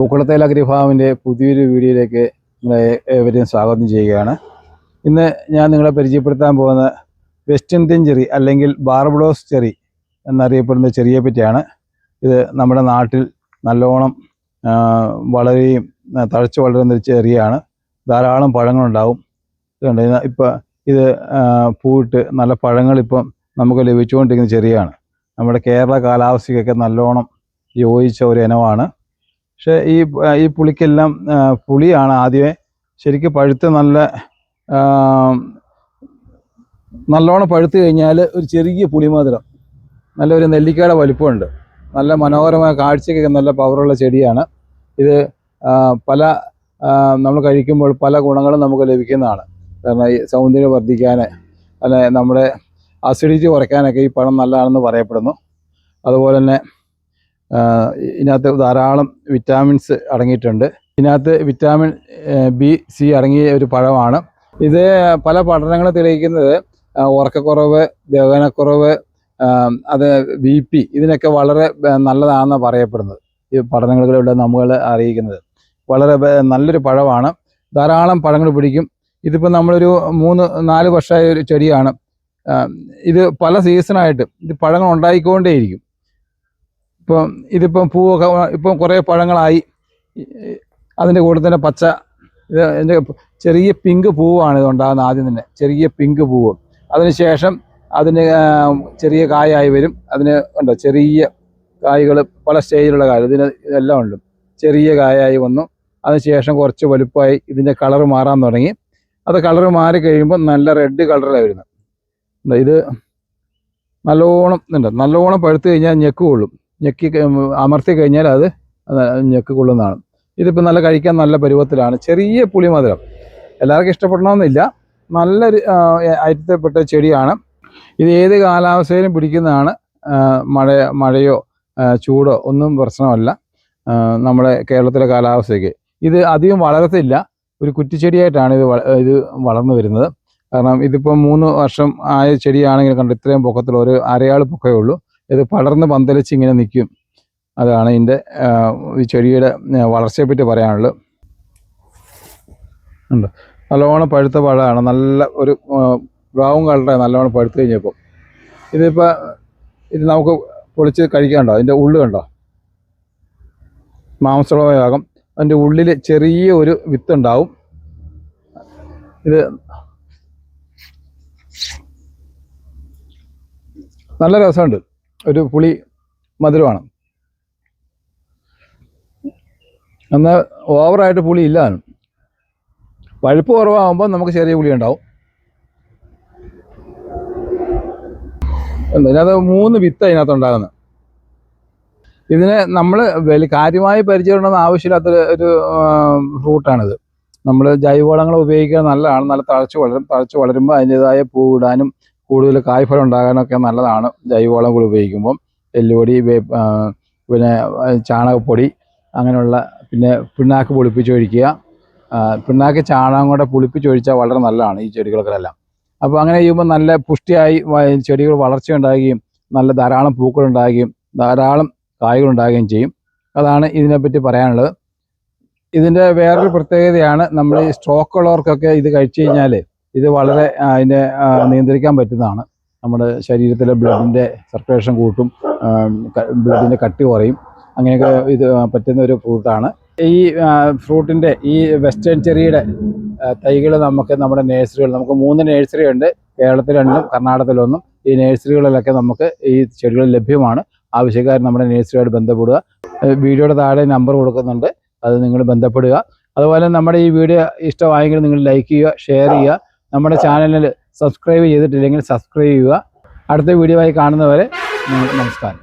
പൂക്കുളത്തേൽ agri ഫാമിൻ്റെ പുതിയൊരു വീഡിയോയിലേക്ക് നിങ്ങളെ ഏവരെയും സ്വാഗതം ചെയ്യുകയാണ്. ഇന്ന് ഞാൻ നിങ്ങളെ പരിചയപ്പെടുത്താൻ പോകുന്ന വെസ്റ്റ് ഇന്ത്യൻ ചെറി അല്ലെങ്കിൽ ബാർബഡോസ് ചെറി എന്നറിയപ്പെടുന്ന ചെറിയെ പറ്റിയാണ്. ഇത് നമ്മുടെ നാട്ടിൽ നല്ലോണം വളരെയും തഴച്ചു വളരുന്ന ഒരു ചെറിയാണ്. ധാരാളം പഴങ്ങളുണ്ടാവും. ഇതുണ്ട്. ഇപ്പം ഇത് പൂവിട്ട് നല്ല പഴങ്ങളിപ്പം നമുക്ക് ലഭിച്ചുകൊണ്ടിരിക്കുന്ന ചെറിയാണ്. നമ്മുടെ കേരള കാലാവസ്ഥയ്ക്കൊക്കെ നല്ലോണം യോജിച്ച ഒരു ഇനമാണ്. പക്ഷേ ഈ പുളിക്കെല്ലാം പുളിയാണ് ആദ്യമേ ശരിക്കും പഴുത്ത് നല്ലോണം പഴുത്ത് കഴിഞ്ഞാൽ ഒരു ചെറിയ പുളിമധുരം, നല്ലൊരു നെല്ലിക്കയുടെ വലിപ്പമുണ്ട്. നല്ല മനോഹരമായ കാഴ്ചയ്ക്കൊക്കെ നല്ല പവറുള്ള ചെടിയാണ് ഇത്. നമ്മൾ കഴിക്കുമ്പോൾ പല ഗുണങ്ങളും നമുക്ക് ലഭിക്കുന്നതാണ്. കാരണം ഈ സൗന്ദര്യം വർദ്ധിക്കാൻ, അല്ലെ നമ്മുടെ അസിഡിറ്റി കുറയ്ക്കാനൊക്കെ ഈ പഴം നല്ലതാണെന്ന് പറയപ്പെടുന്നു. അതുപോലെ തന്നെ ഇതിനകത്ത് ധാരാളം വിറ്റാമിൻസ് അടങ്ങിയിട്ടുണ്ട്. ഇതിനകത്ത് വിറ്റാമിൻ B, C അടങ്ങിയ ഒരു പഴമാണ് ഇത്. പല പഠനങ്ങൾ തെളിയിക്കുന്നത് ഉറക്കക്കുറവ്, ദഹനക്കുറവ്, അത് BP ഇതിനൊക്കെ വളരെ നല്ലതാണെന്നാണ് പറയപ്പെടുന്നത്. ഈ പഠനങ്ങളിലൂടെ നമ്മൾ അറിയിക്കുന്നത് വളരെ നല്ലൊരു പഴമാണ്. ധാരാളം പഴങ്ങൾ പിടിക്കും. ഇതിപ്പോൾ നമ്മളൊരു 3-4 വർഷമായ ഒരു ചെടിയാണ്. ഇത് പല സീസണായിട്ട് ഇത് പഴങ്ങൾ ഉണ്ടായിക്കൊണ്ടേയിരിക്കും. ഇതിപ്പം പൂവൊക്കെ ഇപ്പം കുറേ പഴങ്ങളായി. അതിൻ്റെ കൂടെ തന്നെ പച്ച, ഇതിൻ്റെ ചെറിയ പിങ്ക് പൂവാണ് ഇത് ഉണ്ടാകുന്നത്. ആദ്യം തന്നെ ചെറിയ പിങ്ക് പൂവ്, അതിനുശേഷം അതിന് ചെറിയ കായായി വരും. അതിന് ഉണ്ടോ ചെറിയ കായ്കൾ, പല സ്റ്റേജിലുള്ള കായ് ഇതിന് ഇതെല്ലാം ഉണ്ട്. ചെറിയ കായായി വന്നു, അതിനുശേഷം കുറച്ച് വലുപ്പമായി ഇതിൻ്റെ കളറ് മാറാൻ തുടങ്ങി. അത് കളറ് മാറി കഴിയുമ്പോൾ നല്ല റെഡ് കളറിലാണ് വരുന്നത്. ഇത് നല്ലോണം പഴുത്ത് കഴിഞ്ഞാൽ ഞെക്ക് കൊള്ളും. ഞെക്കി അമർത്തി കഴിഞ്ഞാൽ അത് ഞെക്ക് കൊള്ളുന്നതാണ്. ഇതിപ്പോൾ നല്ല കഴിക്കാൻ നല്ല പരുവത്തിലാണ്. ചെറിയ പുളിമധുരം, എല്ലാവർക്കും ഇഷ്ടപ്പെടണമെന്നില്ല. നല്ലൊരു ഐറ്റത്തിൽപ്പെട്ട ചെടിയാണ് ഇത്. ഏത് കാലാവസ്ഥയിലും പിടിക്കുന്നതാണ്. മഴയോ ചൂടോ ഒന്നും പ്രശ്നമല്ല നമ്മുടെ കേരളത്തിലെ കാലാവസ്ഥയ്ക്ക്. ഇത് അധികം വളരത്തില്ല. ഒരു കുറ്റിച്ചെടിയായിട്ടാണ് ഇത് വളർന്നു വരുന്നത്. കാരണം ഇതിപ്പോൾ 3 വർഷം ആയ ചെടിയാണെങ്കിൽ കണ്ട് ഇത്രയും പൊക്കത്തിൽ ഒരു അരയാൾ പൊക്കമേ ഉള്ളൂ. ഇത് പടർന്ന് പന്തലിച്ച് ഇങ്ങനെ നിൽക്കും. അതാണ് ഇതിൻ്റെ ഈ ചെടിയുടെ വളർച്ചയെപ്പറ്റി പറയാനുള്ളത്. ഉണ്ട്. നല്ലോണം പഴുത്ത പഴമാണ്. നല്ല ഒരു ബ്രൗൺ കളറാണ് നല്ലോണം പഴുത്ത് കഴിഞ്ഞപ്പോൾ. ഇത് നമുക്ക് പൊളിച്ച് കഴിക്കാനുണ്ടോ? അതിൻ്റെ ഉള്ളു കണ്ടോ, മാംസളഭാഗം. അതിൻ്റെ ഉള്ളിൽ ചെറിയ ഒരു വിത്തുണ്ടാവും. ഇത് നല്ല രസമുണ്ട്. ഒരു പുളി മധുരമാണ്. എന്നാൽ ഓവറായിട്ട് പുളി ഇല്ല. പഴുപ്പ് കുറവാകുമ്പോൾ നമുക്ക് ചെറിയ പുളി ഉണ്ടാവും. ഇതിനകത്ത് 3 വിത്ത് അതിനകത്തുണ്ടാകുന്നത്. ഇതിനെ നമ്മൾ കാര്യമായി പരിചയപ്പെടണമെന്ന് ആവശ്യമില്ലാത്തൊരു ഫ്രൂട്ടാണിത്. നമ്മൾ ജൈവവളങ്ങൾ ഉപയോഗിക്കാൻ നല്ലതാണ്. നല്ല തഴച്ച് വളരുമ്പോൾ അതിൻ്റെതായ പൂവിടാനും കൂടുതൽ കായ്ഫലം ഉണ്ടാകാനൊക്കെ നല്ലതാണ് ജൈവവളങ്ങൾ ഉപയോഗിക്കുമ്പം. എല്ലുപൊടി, പിന്നെ ചാണകപ്പൊടി, അങ്ങനെയുള്ള, പിന്നെ പിണ്ണാക്ക് പൊളിപ്പിച്ചൊഴിക്കുക. പിണ്ണാക്ക് ചാണകം കൂടെ പൊളിപ്പിച്ചൊഴിച്ചാൽ വളരെ നല്ലതാണ് ഈ ചെടികൾക്കെല്ലാം. അപ്പോൾ അങ്ങനെ ചെയ്യുമ്പോൾ നല്ല പുഷ്ടിയായി ചെടികൾ വളർച്ചയുണ്ടാകുകയും നല്ല ധാരാളം പൂക്കളുണ്ടാകുകയും ധാരാളം കായ്കളുണ്ടാകുകയും ചെയ്യും. അതാണ് ഇതിനെപ്പറ്റി പറയാനുള്ളത്. ഇതിൻ്റെ വേറൊരു പ്രത്യേകതയാണ്, നമ്മൾ ഈ സ്ട്രോക്ക് ഉള്ളവർക്കൊക്കെ ഇത് കഴിച്ചു കഴിഞ്ഞാൽ ഇത് വളരെ അതിനെ നിയന്ത്രിക്കാൻ പറ്റുന്നതാണ്. നമ്മുടെ ശരീരത്തിലെ ബ്ലഡിൻ്റെ സർക്കുലേഷൻ കൂട്ടും, ബ്ലഡിൻ്റെ കട്ടി കുറയും. അങ്ങനെയൊക്കെ ഇത് പറ്റുന്ന ഒരു ഫ്രൂട്ടാണ്. ഈ ഫ്രൂട്ടിൻ്റെ ഈ വെസ്റ്റേൺ ചെറിയുടെ തൈകൾ നമുക്ക് നമ്മുടെ നേഴ്സറികൾ, നമുക്ക് 3 നേഴ്സറി ഉണ്ട്. കേരളത്തിൽ 2, കർണാടകത്തിലൊന്നും. ഈ നേഴ്സറികളിലൊക്കെ നമുക്ക് ഈ ചെടികൾ ലഭ്യമാണ്. ആവശ്യക്കാർ നമ്മുടെ നേഴ്സറിയായിട്ട് ബന്ധപ്പെടുക. വീഡിയോയുടെ താഴെ നമ്പർ കൊടുക്കുന്നുണ്ട്, അത് നിങ്ങൾ ബന്ധപ്പെടുക. അതുപോലെ നമ്മുടെ ഈ വീഡിയോ ഇഷ്ടമായെങ്കിൽ നിങ്ങൾ ലൈക്ക് ചെയ്യുക, ഷെയർ ചെയ്യുക. നമ്മുടെ ചാനലിൽ സബ്സ്ക്രൈബ് ചെയ്തിട്ടില്ലെങ്കിൽ സബ്സ്ക്രൈബ് ചെയ്യുക. അടുത്ത വീഡിയോ ആയി കാണുന്നവരെ നമസ്കാരം.